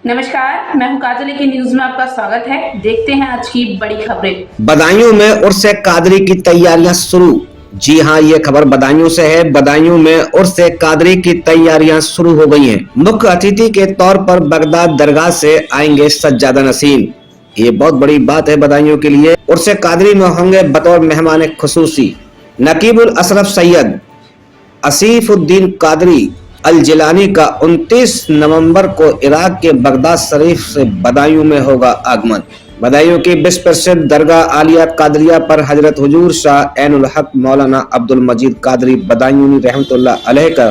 नमस्कार, मैं हूं काजल के न्यूज में आपका स्वागत है। देखते हैं आज की बड़ी खबरें। बदायूं में उर्स कादरी की तैयारियां शुरू। जी हां, ये खबर बदायूं से है। बदायूं में उर्स कादरी की तैयारियां शुरू हो गई हैं। मुख्य अतिथि के तौर पर बगदाद दरगाह से आएंगे सज्जादा नसीम। ये बहुत बड़ी बात है बदायूं के लिए। उर्स कादरी में होंगे बतौर मेहमान खुसूसी नकीबुल अशरफ सैयद आसिफुद्दीन कादरी अल जिलानी का 29 नवंबर को इराक के बगदाद शरीफ से बदायूं में होगा आगमन। बदायूं की विश्व प्रसिद्ध दरगाह आलिया कादरिया पर हजरत हुजूर शाह ऐनुल हक मौलाना अब्दुल मजीद कादरी बदायूनी रहमतुल्लाह अलैह का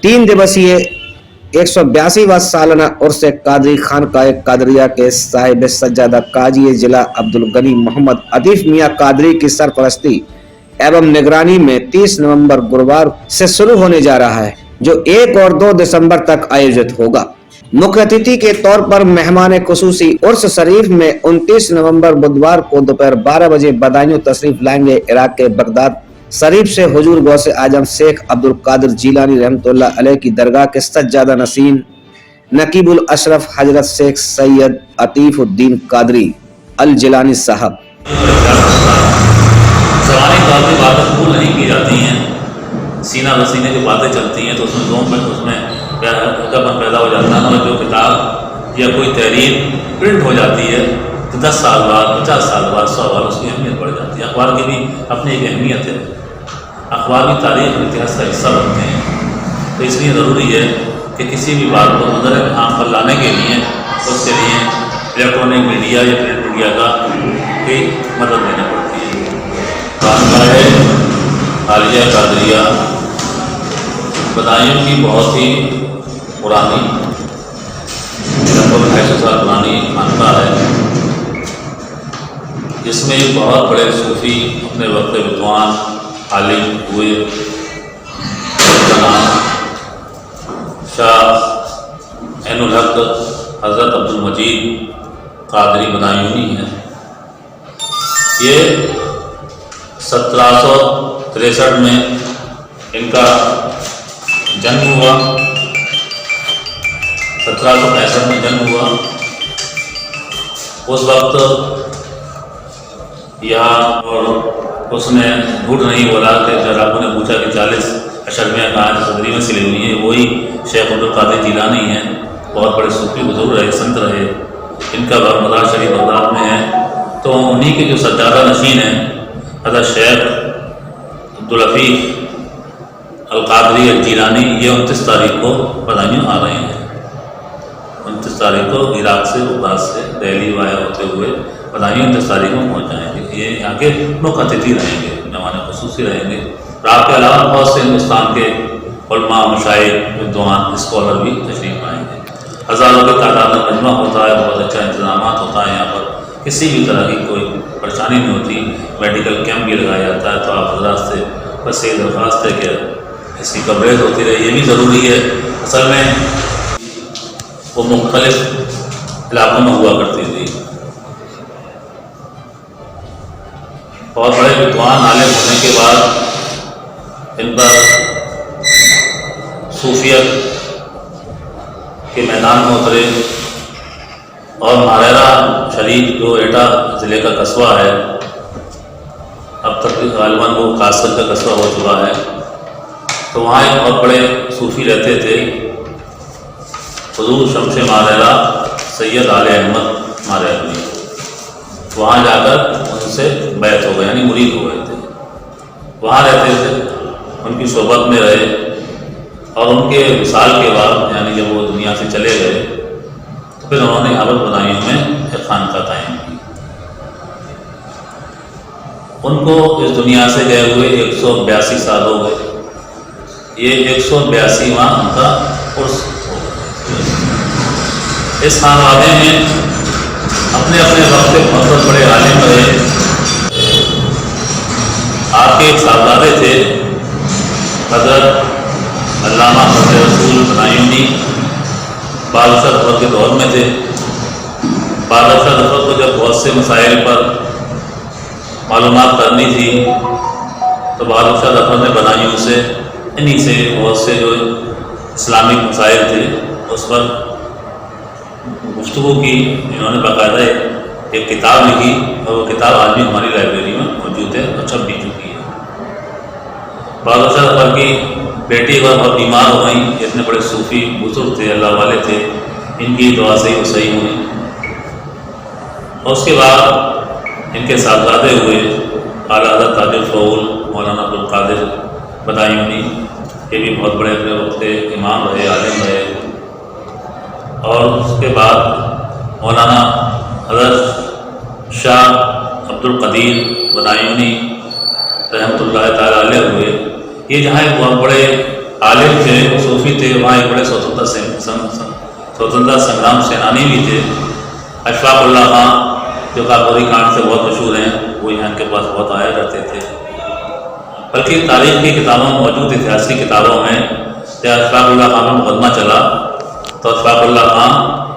3 दिवसीय 182वां सालाना उर्स कादरी खानकाह कादरिया के साहिब सज्जादा काजी जिला अब्दुल गनी मोहम्मद अतीफ मियां कादरी की सरपरस्ती एवं निगरानी में 30 नवंबर गुरुवार से शुरू होने जा रहा है, जो 1 और 2 दिसंबर तक आयोजित होगा। मुख्य अतिथि के तौर पर मेहमान खुसूसी उर्स शरीफ में 29 नवंबर बुधवार को दोपहर 12 बजे बदायूं तशरीफ लाएंगे। इराक के बगदाद शरीफ से हुजूर गौसे आजम शेख अब्दुल कादिर जीलानी रहमतुल्लाह अलैह की दरगाह के सज्जादा नसीम नकीबुल अशरफ हजरत शेख सैयद आतिफुद्दीन कादरी अल जिलानी साहब। सवारी तौर पर बातें कबूल नहीं की जाती हैं, सीना वसीने की बातें चलती हैं तो उसमें जोम में उसमें हल्कापन पैदा हो जाता है। और जो किताब या कोई तहरीर प्रिंट हो जाती है तो 10 साल बाद, 50 साल बाद, 100 बार उसकी अहमियत बढ़ जाती है। अखबार की भी अपनी एक अहमियत है। अखबार भी तारीख और इतिहास का हिस्सा बनते हैं, तो इसलिए ज़रूरी है कि किसी भी बात को नज़र आम पर लाने के लिए उसके लिए इलेक्ट्रॉनिक मीडिया या प्रिंट मीडिया का भी मदद लेना पड़ती है। खानकाह आलिया कादरिया बदायूं की बहुत ही पुरानी, लगभग 250 साल पुरानी खानकाह है, जिसमें बहुत बड़े सूफ़ी अपने वक्त विद्वान आलिम हुए। शाह ऐनुल हक हज़रत अब्दुल मजीद कादरी बदायूनी है। ये 1763 में इनका जन्म हुआ, 1765 में जन्म हुआ। उस वक्त यहाँ और उसने झूठ नहीं बोला कि जब आपने पूछा कि 40 अशरमियाँ कहाँ सदरी में सिली हुई हैं, वही शेख अब्दुल कादिर जीलानी हैं। बहुत बड़े सूफी बुजुर्ग रहे, संत रहे। इनका मज़ार शरीफ बगदाद में है। तो उन्हीं के जो सज्जादा नशीन हैं हज़रत शेख अब्दुल हफीज़ अल कादरी अल जीलानी, ये 29 तारीख को बदायूं आ रहे हैं। 29 तारीख को इराक से, बगदाद से दिल्ली वाया होते हुए बदायूं 29 तारीख को पहुँच जाएंगे। ये यहाँ के मुख्य अतिथि रहेंगे, मेहमान खुसूसी रहेंगे। रात के अलावा बहुत से हिंदुस्तान के उलमा, मशाइख, विद्वान, स्कॉलर भी तशरीफ आएंगे। हज़ारों की तादाद में मजमा होता है, बहुत अच्छा इंतजाम होता है। यहाँ पर किसी भी तरह की कोई परेशानी नहीं होती। मेडिकल कैंप भी लगाया जाता है। तो आप हज़रात से बस ये दरख्वास्त है कि इसकी कवरेज होती रहे, ये भी ज़रूरी है। असल में वो मुख्तलिफ इलाकों में हुआ करती थी। बहुत बड़े विद्वान आलिम होने के बाद इन पर सूफियत के मैदान में उतरे और मारेरा शरीफ जो एटा ज़िले का कस्बा है, अब तक गालिबन वो कासर का कस्बा हो चुका है, तो वहाँ एक बहुत बड़े सूफ़ी रहते थे, हुज़ूर शमशे मारेरा सैयद आले अहमद मारेरी। वहाँ जाकर उनसे बैत हो गए, यानी मुरीद हो गए थे। वहाँ रहते थे, उनकी सोबत में रहे और उनके विसाल के बाद, यानी जब वो दुनिया से चले गए, तो फिर उन्होंने यहाँ पर बदायूं में एक खानकाह कायम की। उनको इस दुनिया से गए हुए 182 साल हो गए। ये 182वां उनका उर्स हो गया। इस खानवादे में अपने अपने वक्त के बहुत बड़े आलिम रहे। आपके एक साहबजादे थे हज़रत अल्लामा फजल रसूल बदायूनी, बादशाह ज़फ़र के दौर में थे। बादशाह ज़फ़र को जब बहुत से मसाइल पर मालूमात करनी थी तो बादशाह ज़फ़र ने बदायूं से, इन्हीं से बहुत से जो इस्लामिक मसाइल थे उस पर गुफ्तगू की, इन्होंने बाकायदा एक किताब लिखी और वो किताब आज भी हमारी लाइब्रेरी में मौजूद है और छप भी चुकी है। बाद अफर की बेटी एक बार बहुत बीमार हो गई, इतने बड़े सूफ़ी बुजुर्ग थे, अल्लाह वाले थे, इनकी दुआ से ही वो सही हुई। और उसके बाद इनके साहबजादे हुए आला हज़रत ताजुल फ़ौल मौलाना अब्दुल कादिर बदायूनी, ये भी बहुत बड़े अपने वक्त के इमाम रहे, आलिम रहे। और उसके बाद मौलाना हज़रत शाह अब्दुल कदीर बदायूनी रहमतुल्लाह ताला अलैह हुए। ये जहाँ एक बहुत बड़े आलिम थे, सूफ़ी थे, वहाँ एक बड़े स्वतंत्रता संग्राम सेनानी भी थे। अशफाक़ुल्लाह खां जो काकोरी कांड से बहुत मशहूर हैं, वो यहाँ के पास बहुत आया करते थे। बल्कि तारीख़ की किताबों में मौजूद, इतिहास की किताबों में जब अशफाक़ुल्लाह खां में मुकदमा चला तो अशफाक़ुल्लाह खां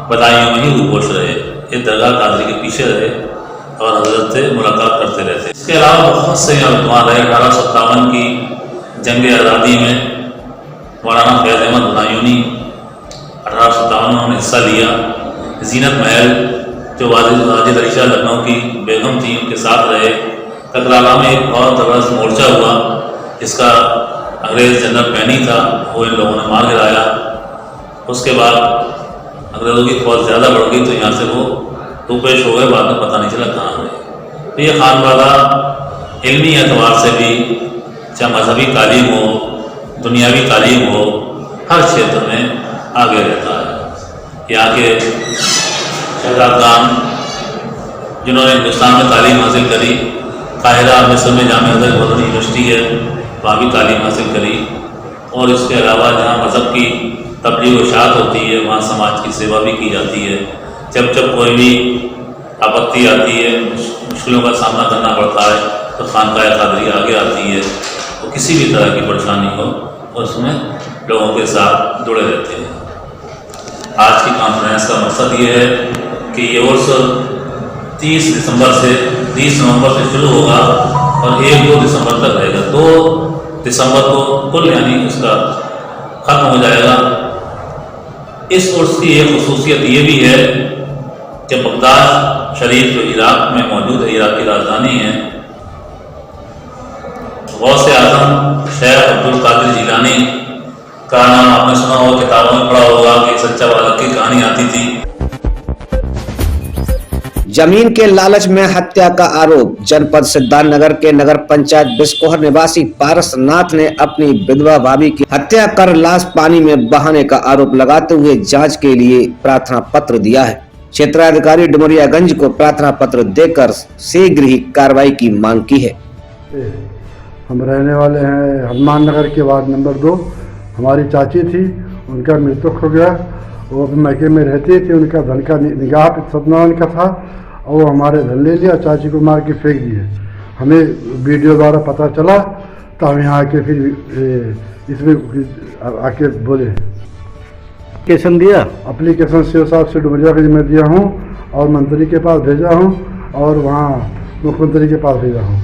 बदायूं में ही रूपोश रहे, ये दरगाह कादरी के पीछे रहे और हजरत से मुलाकात करते रहते। इसके अलावा बहुत से यहाँ रहे। 1857 की जंग आज़ादी में मौलाना फैज़ अहमद बदायूनी 1857 में उन्होंने हिस्सा लिया। ज़ीनत महल जो वाजिद अली शाह लखनऊ की बेगम थी, उनके साथ रहे। करबला में एक बहुत ज़बरदस्त मोर्चा हुआ जिसका अंग्रेज़ जनरल पैनी था, वो इन लोगों ने मार गिराया। उसके बाद अंग्रेज़ों की फ़ौज ज़्यादा बढ़ गई तो यहाँ से वो रूपेश हो गए, बाद में पता नहीं चला कहाँ गए। तो ये खानवादा इल्मी एतबार से भी, चाहे मजहबी तालीम हो, दुनियावी तालीम हो, हर क्षेत्र में आगे रहता है। यहाँ के शहजादगान जिन्होंने हिंदुस्तान में तालीम हासिल करी, काहिरा मिस्र में जामिया मदनी यूनिवर्सिटी है, वहाँ भी तालीम हासिल करी। और इसके अलावा जहाँ मज़हब की तबलीग व इशाअत होती है, वहाँ समाज की सेवा भी की जाती है। जब जब कोई भी आपत्ति आती है, मुश्किलों का सामना करना पड़ता है, तो खानकाह कादरी आगे आती है। वो किसी भी तरह की परेशानी हो और उसमें लोगों के साथ जुड़े रहते हैं। आज की कॉन्फ्रेंस का मकसद ये है कि ये उर्स 30 दिसंबर से 30 नवंबर से शुरू होगा और 1-2 दिसंबर तक रहेगा। 2 दिसंबर को कुल यानी उसका ख़त्म हो जाएगा। इस उर्स की एक खसूसियत ये भी है कि बगदाद शरीफ जो इराक़ में मौजूद है, इराक़ की राजधानी है, गौसे आज़म शेख अब्दुल कादिर जिलानी का नाम आपने सुना होगा, किताबों में पढ़ा होगा कि सच्चा बालक की कहानी आती थी। जमीन के लालच में हत्या का आरोप। जनपद सिद्धार्थनगर के नगर पंचायत बिस्कोहर निवासी पारसनाथ ने अपनी विधवा भाभी की हत्या कर लाश पानी में बहाने का आरोप लगाते हुए जांच के लिए प्रार्थना पत्र दिया है। क्षेत्राधिकारी डुमरियागंज को प्रार्थना पत्र देकर शीघ्र ही कार्रवाई की मांग की है। हम रहने वाले हैं हनुमान नगर के वार्ड नंबर 2। हमारी चाची थी, उनका मृत्यु हो गया। वो मैके में रहती थी, उनका धन का निगाह सत्यनारायण का था और वो हमारे धन ले लिया, चाची को मार के फेंक दिए। हमें वीडियो द्वारा पता चला तो हम यहाँ आके फिर इसमें आके बोले। एप्लीकेशन दिया, एप्लीकेशन सीओ साहब से डुमरियागंज में दिया हूँ और मंत्री के पास भेजा हूँ और वहाँ मुख्यमंत्री के पास भेजा हूँ।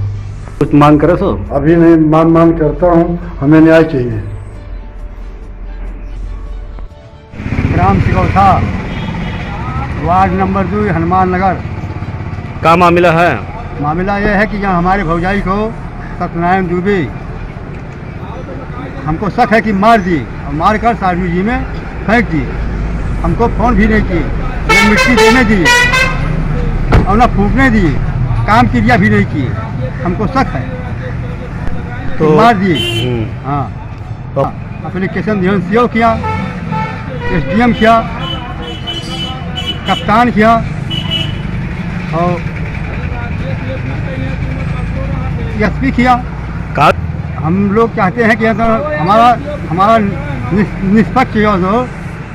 कुछ मांग करे सो? अभी नहीं मान करता हूँ, हमें न्याय चाहिए। ग्राम सिकौथा, वार्ड नंबर 2, हनुमान नगर। क्या मामला है? मामला यह है कि यहाँ हमारे भौजाई को सत्यनारायण दुबे हमको शक है कि मार दिए और मार कर सार्वजनिक जी में फेंक दिए। हमको फ़ोन भी नहीं किए, न मिट्टी देने दिए और न फूकने दिए, काम क्रिया भी नहीं किए। हमको शक है तो मार दिए। हाँ, तो एप्लीकेशन सीओ किया, SDM किया, कप्तान किया और SP किया। हम लोग चाहते हैं कि हमारा निष्पक्ष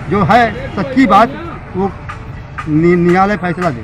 जो है सच्ची बात वो न्यायालय फैसला दे।